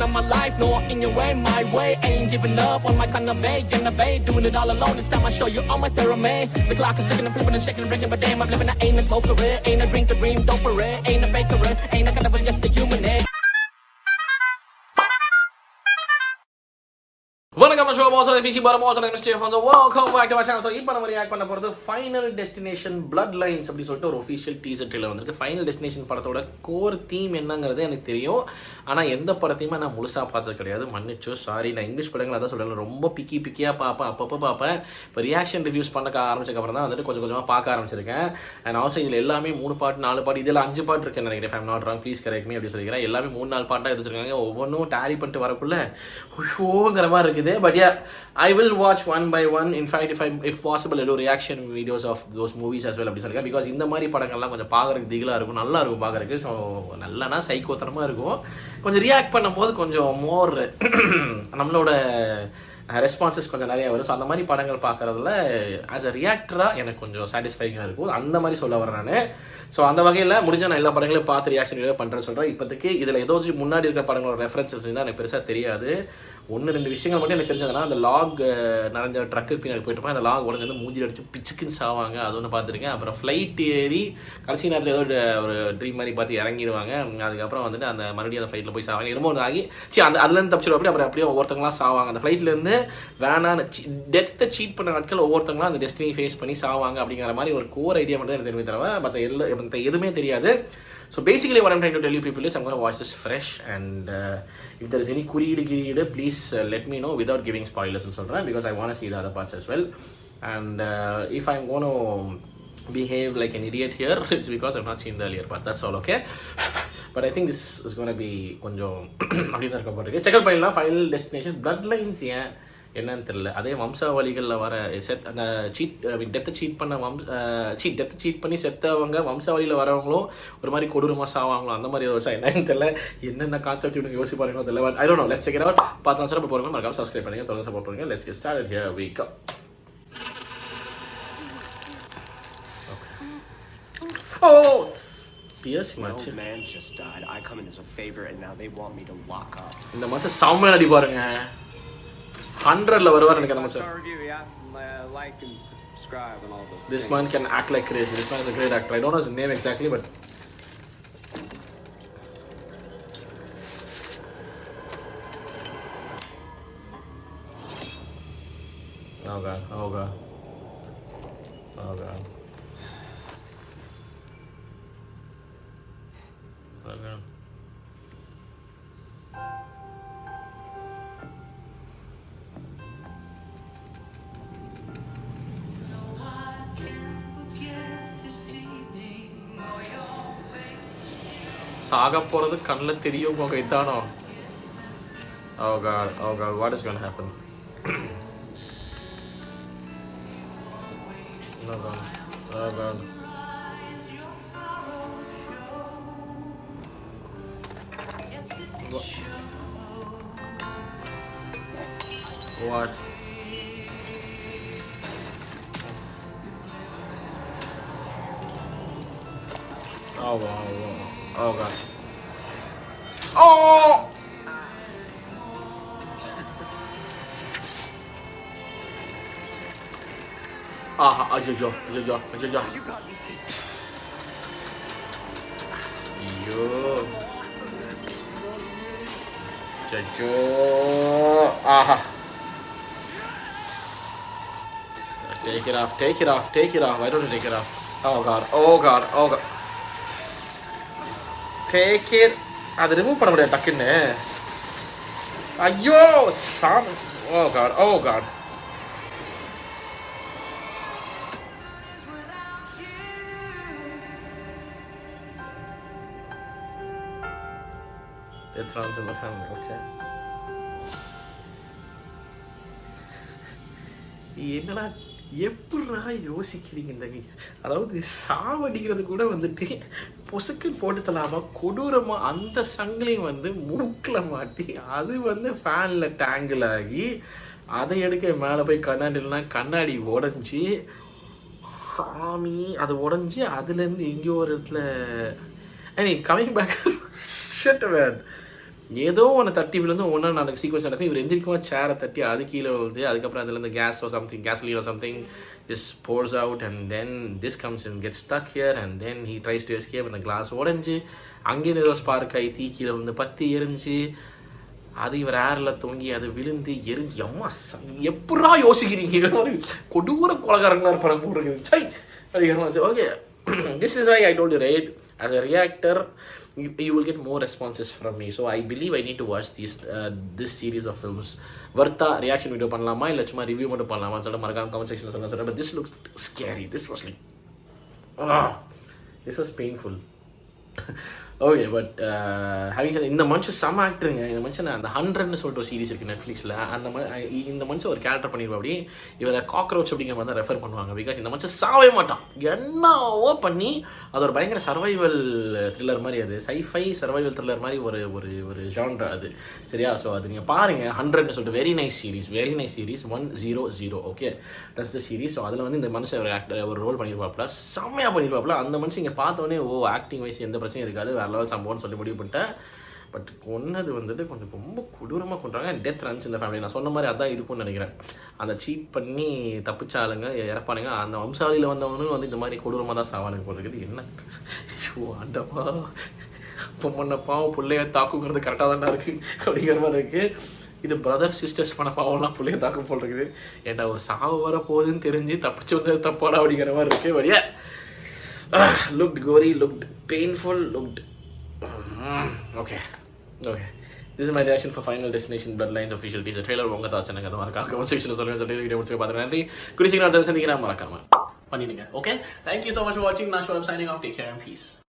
of my life, no in your way, my way. Ain't giving up on my kind of way, innovate, doing it all alone. This time I show you all my theory. The clock is ticking and flipping and shaking and breaking, but damn, I'm living an aim and smoke a red. Ain't a drink a dream, dope a red. Ain't a baker, ain't a kind of just a human. வணக்கம் ஷோ மோசல பிசி பார மோசல mister from the welcome back to my channel. So இப்போ நம்ம react பண்ண போகிறது ஃபைனல் டெஸ்டினேஷன் பிளட் லைன்ஸ் அப்படி சொல்லிட்டு ஒரு ஒஃபிஷியல் டீசர் ட்ரெய்லர் வந்திருக்கு. ஃபைனல் டெஸ்டினேஷன் படத்தோட கோர் தீம் என்னங்கிறது எனக்கு தெரியும், ஆனால் எந்த படத்தையுமே நான் முழுசாக பார்த்தது கிடையாது. மன்னிச்சோ, சாரி. நான் இங்கிலீஷ் படங்கள் அதான் சொல்கிறேன், ரொம்ப பிக்கியாக பார்ப்பேன், அப்பப்போ பார்ப்பேன். இப்போ ரியாக்ஷன் ரிவ்யூஸ் பண்ண ஆரம்பிச்சதுக்கப்புறம் தான் வந்துட்டு கொஞ்சம் கொஞ்சமாக பார்க்க ஆரம்பிச்சிருக்கேன். அண்ட் ஆல்சோ இதில் எல்லாமே 3 பாட்டு 4 பாட்டு, இதில் 5 பாட்டு இருக்குன்னு நினைக்கிறேன். I'm not wrong, please correct me அப்படி சொல்லிக்கிறேன். எல்லாமே 3-4 பாட்டாக எடுத்துருக்காங்க. ஒவ்வொன்றும் டேலி பண்ணிட்டு வரக்குள்ள ஷோங்கிற மாதிரி இருக்குது. But yeah, I will watch one by one. In fact, if possible, I'll do reaction videos of those movies as well அப்படி சொல்லுங்க. பிகாஸ் இந்த மாதிரி படங்கள்லாம் கொஞ்சம் பார்க்கறதுக்கு திகிலாக இருக்கும், நல்லா இருக்கும் பார்க்கறதுக்கு. ஸோ நல்லனா சைக்கோத்தனமாக இருக்கும். கொஞ்சம் ரியாக்ட் பண்ணும்போது கொஞ்சம் மோர் நம்மளோட ரெஸ்பான்சஸ் கொஞ்சம் நிறைய வரும். ஸோ அந்த மாதிரி படங்கள் பார்க்குறதுல ஆஸ் அ ரியாக்டராக எனக்கு கொஞ்சம் சாட்டிஸ்ஃபைங்காக இருக்கும். அந்த மாதிரி சொல்ல வரேன் நான். ஸோ அந்த வகையில் முடிஞ்சால் நான் எல்லா படங்களையும் பார்த்து ரியாக்ஷன் வீடியோ பண்ணுறேன்னு சொல்கிறேன். இப்போதைக்கு இதில் ஏதோ முன்னாடி இருக்கிற படங்களோட ரெஃபரன்சஸ் தான் எனக்கு பெருசாக தெரியாது. 1-2 விஷயங்கள் மட்டும் எனக்கு தெரிஞ்சதுன்னா, அந்த லாக் நிறைஞ்ச ட்ரக்கு பின்னாடி போயிட்டு அந்த லாக் உடனே வந்து மூஞ்சி அடிச்சு பிச்சுக்குன்னு சாவாங்க, அது ஒன்று பார்த்துருக்கேன். அப்புறம் ஃப்ளைட் ஏறி கடைசி நேரத்தில் ஏதோ ஒரு ட்ரீம் மாதிரி பார்த்து இறங்கிடுவாங்க. அதுக்கப்புறம் வந்துட்டு அந்த மறுபடியும் அந்த ஃப்ளைட்டில் போய் சாவாங்க. என்னமோ ஒன்று ஆகி அதுலேருந்து தப்பிச்சிடும். அப்புறம் அப்படியே ஒவ்வொருத்தங்களாம் சாவாங்க. அந்த ஃப்ளைட்லேருந்து வேணான்னு டெத்தை சீட் பண்ண நாட்கள் ஒவ்வொருத்தங்களாம் அந்த டெஸ்டினி ஃபேஸ் பண்ணி சாவாங்க அப்படிங்கிற மாதிரி ஒரு கோர் ஐடியா மட்டும் எனக்கு தெரிவி தரவ. மற்ற எதுவுமே தெரியாது. So basically what I'm trying to tell you people is I'm going to watch this fresh, and if there is any kuriyidu please let me know without giving spoilers and சொல்றேன், because I want to see the other parts as well. And if I'm going to behave like an idiot here, it's because I've not seen the earlier parts. That's all, okay? But I think this is going to be கொஞ்சம் அப்படிதான் இருக்க போறது. Check out பண்ணலாம். Final destination blood lines ஏன் என்னன்னு தெரியல. அதே வம்சாவளிகளில் வர அந்த டெத்தை சீட் பண்ணி செத்தவங்க வம்சாவளியில் வரவங்களும் ஒரு மாதிரி கொடூரமாக சாவாங்களோ அந்த மாதிரி ஒரு என்னன்னு தெரியல. என்னென்ன கான்செப்ட் இவங்க யோசிப்பாருங்களோ தெரியல. I don't know. Let's check it out. பார்த்து சார் போகிறோம். மறக்காம சப்ஸ்கிரைப் பண்ணுங்க, தொடர்ந்து சப்போர்ட் பண்ணுங்க. Let's get started. Here we go. Oh, yes, much. The old man just died. I come in as a favor, and now they want me to lock up. இந்த மனுஷன் செம்ம அடி பாருங்க. 100ல வருவார் எனக்கு அந்த மனுஷன். Like and subscribe and all the This man can act like crazy. This man is a great actor. I don't know his name exactly, but oh god, oh god, oh god, oh god. சாக போறது கண்ணில் தெரியும் போக இதானோ. Oh god, oh god, what is going to happen? Oh god, oh god. What? Oh wow, oh god. Oh! Ajojo. Yo. Jojo. Aha. Take it off. Why don't you take it off? Oh god. Take it. அது remove பண்ண முடியாது டக்குன்னு. ஐயோ சாமி. Oh god. It runs in the family, okay. என்னடா எப்படா யோசிக்கிறீங்க இந்த, அதாவது சாவடிக்கிறது கூட வந்துட்டு பொசுக்கில் போட்டு தள்ளாமல் கொடூரமாக அந்த சங்கிலையும் வந்து மூக்கில் மாட்டி அது வந்து ஃபேனில் டேங்கிள் ஆகி அதை எடுக்க மேலே போய் கண்ணாடி உடஞ்சி சாமி அது உடஞ்சி அதுலேருந்து எங்கேயோ ஒரு இடத்துல கமிங் பேக் ஷட் மேன் ஏதோ ஒன்று தட்டி விழுந்து ஒன்றா நாளைக்கு சீக்வன்ஸ் நடக்கும். இவர் எந்திரிக்குமா சேரை தட்டி அது கீழே விழுந்து அதுக்கப்புறம் அதுலேருந்து gas something gasoline or something just pours out and then this comes and gets stuck here and then he tries to escape and the glass உடஞ்சி அங்கேருந்து ஏதோ ஸ்பார்க் ஆகி தீ கீழே விழுந்து பத்தி எரிஞ்சு அது இவர் ஏரில் தொங்கி அது விழுந்து எரிஞ்சு அம்மா எப்படா யோசிக்கிறீங்க கொடூர கொலகாரங்களா இருப்பாங்க போட்டுருக்குது சை அப்படிங்கிற. Okay this is why I told you, right, as a reactor you will get more responses from me, so I believe I need to watch this series of films. வர்த்தா ரியாக்ஷன் வீடியோ பண்ணலாமா இல்லை சும்மா review மட்டும் பண்ணலாமான்னு சொல்லிட்டு மறக்காம comment section சொல்லுங்கள். But this looks scary, this was like this was painful. Okay but having sir இந்த மனுஷன் செம ஆக்டருங்க. இந்த மனுஷன் அந்த 100ன்னு சொல்லிட்டு ஒரு சீரிஸ் இருக்குது நெட்ஃப்ளிக்ஸில். இந்த மனுஷன் ஒரு கேரக்டர் பண்ணியிருப்பா அப்படி இவரை காக்ரோச் அப்படிங்கிற மாதிரி தான் ரெஃபர் பண்ணுவாங்க. பிகாஸ் இந்த மனுஷன் சாவே மாட்டான். என்னவோ பண்ணி அது ஒரு பயங்கர சர்வைவல் த்ரில்லர் மாதிரி, அது சைஃபை சர்வைவல் த்ரில்லர் மாதிரி ஒரு ஒரு ஒரு ஜான்ரா அது. சரியா? ஸோ அது நீங்கள் பாருங்கள் 100ன்னு சொல்லிட்டு very nice series 100. Okay that's the series. So அதில் வந்து இந்த மனுஷன் ஒரு ஆக்டர் ஒரு ரோல் பண்ணியிருப்பாப்ல, செம்மையாக பண்ணியிருப்பாப்ல. அந்த மனுஷன் இங்கே பார்த்தோன்னே ஆக்டிங் வைஸ் எந்த பிரச்சனையும் இருக்காது, வேறு லெவல் சம்பவம்னு சொல்லி முடிவு பண்ணிட்டேன். பட் கொன்னது வந்துட்டு கொஞ்சம் ரொம்ப கொடூரமாக கொண்டாங்க. டெத் ரன்ஸ் இந்த ஃபேமிலி நான் சொன்ன மாதிரி அதான் இருக்கும்னு நினைக்கிறேன். அந்த சீட் பண்ணி தப்பிச்சாளுங்க இறப்பானுங்க அந்த வம்சாவளியில் வந்தவங்களும் வந்து இந்த மாதிரி கொடூரமாக தான் சாவானுங்க போட்டுருக்குது. என்ன ஆண்டவா இப்போ முன்ன பாவம் பிள்ளைய தாக்குங்கிறது கரெக்டாக தானே இருக்குது அப்படிங்கிற மாதிரி இருக்குது. இது பிரதர் சிஸ்டர்ஸ் பண்ண பாவம்லாம் பிள்ளைய தாக்கு போல் இருக்குது. ஏன்டா ஒரு சாவு வர போகுதுன்னு தெரிஞ்சு தப்பிச்சு வந்தது தப்பாடா அப்படிங்கிற மாதிரி இருக்குது. வழியா looked gory, looked painful, looked okay. This is my reaction for Final Destination Bloodlines official teaser trailer. உங்க தாட்ஸ் எனக்கு அது மறக்காம கமெண்ட் செக்ஷன்ல சொல்லுங்க. சொல்லிட்டு வீடியோ முடிச்சு பார்த்து நன்றி. குடி சீக்கிரம் சந்திக்கிறேன் மறக்காம பண்ணிடுங்க. Okay, thank you so much for watching. Now I'm signing off. Take care and peace.